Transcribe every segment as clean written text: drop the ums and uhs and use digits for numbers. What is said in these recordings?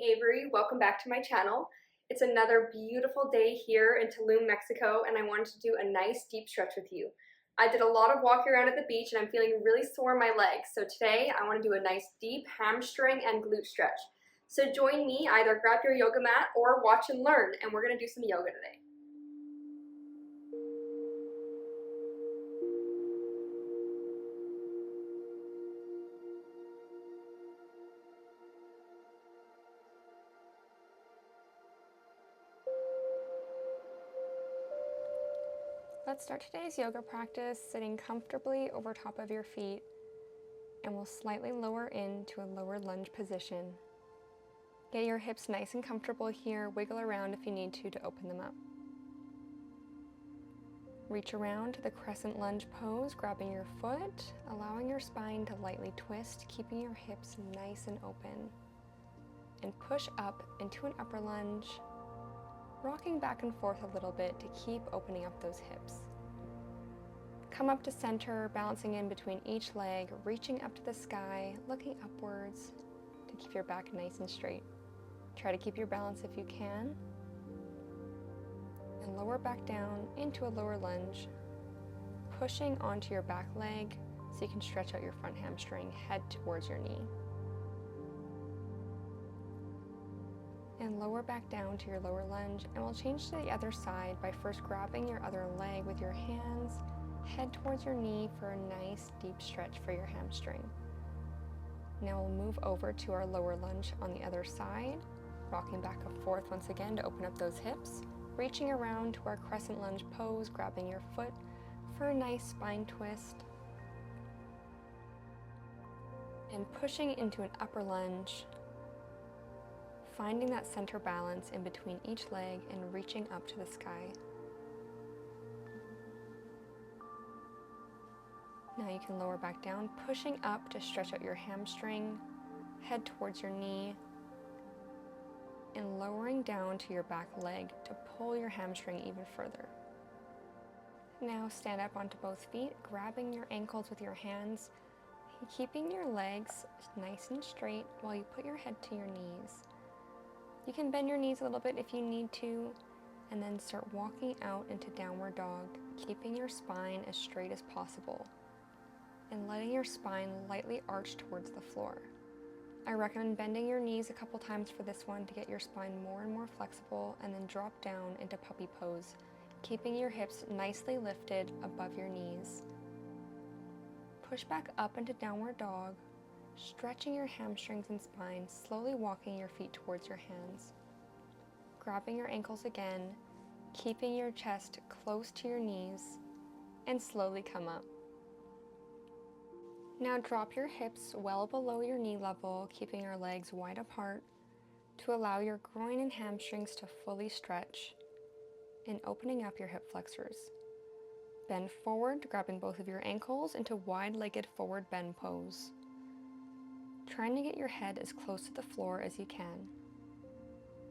Avery. Welcome back to my channel. It's another beautiful day here in Tulum, Mexico, and I wanted to do a nice deep stretch with you. I did a lot of walking around at the beach and I'm feeling really sore in my legs, so today I want to do a nice deep hamstring and glute stretch. So join me, either grab your yoga mat or watch and learn, and we're going to do some yoga today. Let's start today's yoga practice sitting comfortably over top of your feet, and we'll slightly lower into a lower lunge position. Get your hips nice and comfortable here. Wiggle around if you need to open them up. Reach around to the crescent lunge pose, grabbing your foot, allowing your spine to lightly twist, keeping your hips nice and open. And push up into an upper lunge, rocking back and forth a little bit to keep opening up those hips. Come up to center, balancing in between each leg, reaching up to the sky, looking upwards to keep your back nice and straight. Try to keep your balance if you can. And lower back down into a lower lunge, pushing onto your back leg so you can stretch out your front hamstring, head towards your knee. And lower back down to your lower lunge, and we'll change to the other side by first grabbing your other leg with your hands, head towards your knee for a nice deep stretch for your hamstring. Now we'll move over to our lower lunge on the other side, rocking back and forth once again to open up those hips, reaching around to our crescent lunge pose, grabbing your foot for a nice spine twist, and pushing into an upper lunge, finding that center balance in between each leg and reaching up to the sky. Now you can lower back down, pushing up to stretch out your hamstring, head towards your knee, and lowering down to your back leg to pull your hamstring even further. Now stand up onto both feet, grabbing your ankles with your hands, keeping your legs nice and straight while you put your head to your knees. You can bend your knees a little bit if you need to, and then start walking out into downward dog, keeping your spine as straight as possible, and letting your spine lightly arch towards the floor. I recommend bending your knees a couple times for this one to get your spine more and more flexible, and then drop down into puppy pose, keeping your hips nicely lifted above your knees. Push back up into downward dog, stretching your hamstrings and spine, slowly walking your feet towards your hands. Grabbing your ankles again, keeping your chest close to your knees, and slowly come up. Now drop your hips well below your knee level, keeping your legs wide apart to allow your groin and hamstrings to fully stretch, and opening up your hip flexors. Bend forward, grabbing both of your ankles into wide-legged forward bend pose, trying to get your head as close to the floor as you can.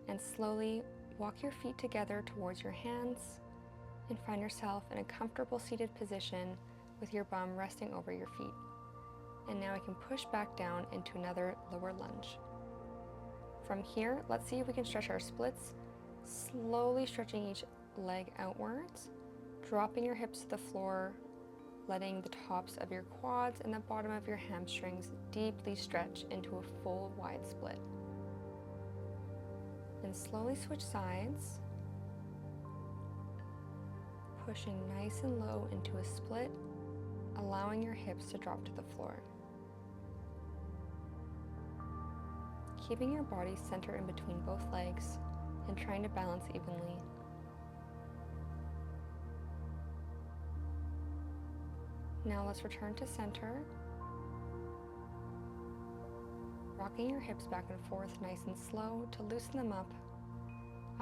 And slowly walk your feet together towards your hands and find yourself in a comfortable seated position with your bum resting over your feet. And now we can push back down into another lower lunge. From here, let's see if we can stretch our splits, slowly stretching each leg outwards, dropping your hips to the floor, letting the tops of your quads and the bottom of your hamstrings deeply stretch into a full wide split. And slowly switch sides, pushing nice and low into a split, allowing your hips to drop to the floor. Keeping your body centered in between both legs and trying to balance evenly. Now let's return to center, rocking your hips back and forth nice and slow to loosen them up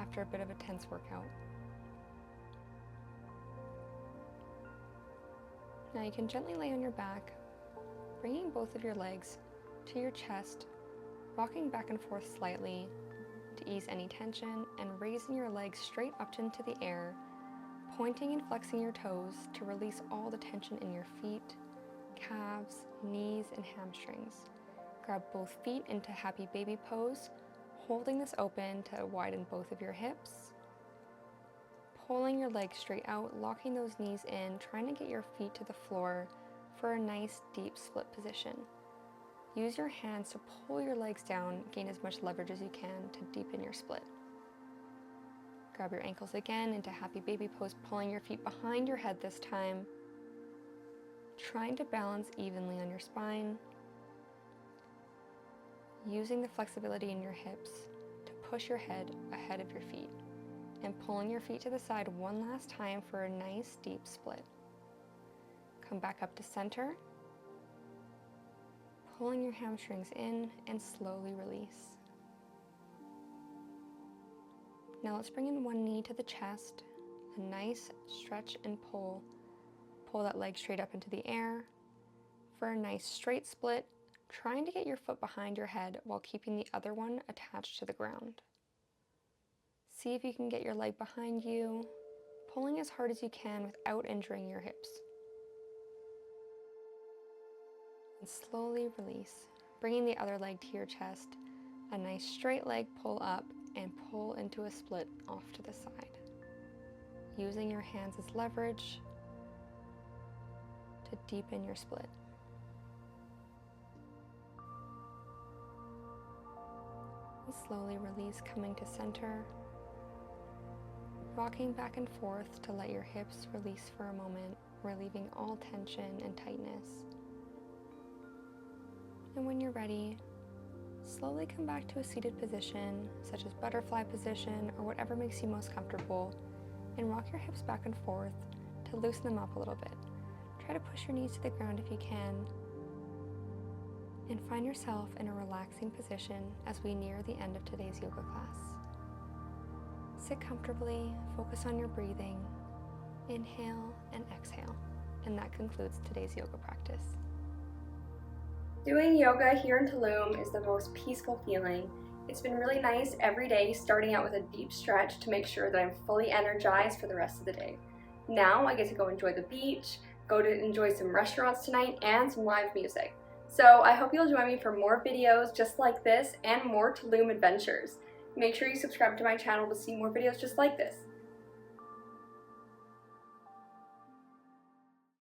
after a bit of a tense workout. Now you can gently lay on your back, bringing both of your legs to your chest, rocking back and forth slightly to ease any tension, and raising your legs straight up into the air, pointing and flexing your toes to release all the tension in your feet, calves, knees, and hamstrings. Grab both feet into happy baby pose, holding this open to widen both of your hips, pulling your legs straight out, locking those knees in, trying to get your feet to the floor for a nice deep split position. Use your hands to pull your legs down, gain as much leverage as you can to deepen your split. Grab your ankles again into happy baby pose, pulling your feet behind your head this time, trying to balance evenly on your spine, using the flexibility in your hips to push your head ahead of your feet, and pulling your feet to the side one last time for a nice deep split. Come back up to center, pulling your hamstrings in and slowly release. Now let's bring in one knee to the chest, a nice stretch and pull. Pull that leg straight up into the air for a nice straight split, trying to get your foot behind your head while keeping the other one attached to the ground. See if you can get your leg behind you, pulling as hard as you can without injuring your hips. And slowly release, bringing the other leg to your chest, a nice straight leg pull up and pull into a split off to the side. Using your hands as leverage to deepen your split. And slowly release, coming to center, rocking back and forth to let your hips release for a moment, relieving all tension and tightness. And when you're ready, slowly come back to a seated position, such as butterfly position or whatever makes you most comfortable, and rock your hips back and forth to loosen them up a little bit. Try to push your knees to the ground if you can, and find yourself in a relaxing position as we near the end of today's yoga class. Sit comfortably, focus on your breathing, inhale and exhale, and that concludes today's yoga practice. Doing yoga here in Tulum is the most peaceful feeling. It's been really nice every day starting out with a deep stretch to make sure that I'm fully energized for the rest of the day. Now I get to go enjoy the beach, go to enjoy some restaurants tonight and some live music. So I hope you'll join me for more videos just like this and more Tulum adventures. Make sure you subscribe to my channel to see more videos just like this.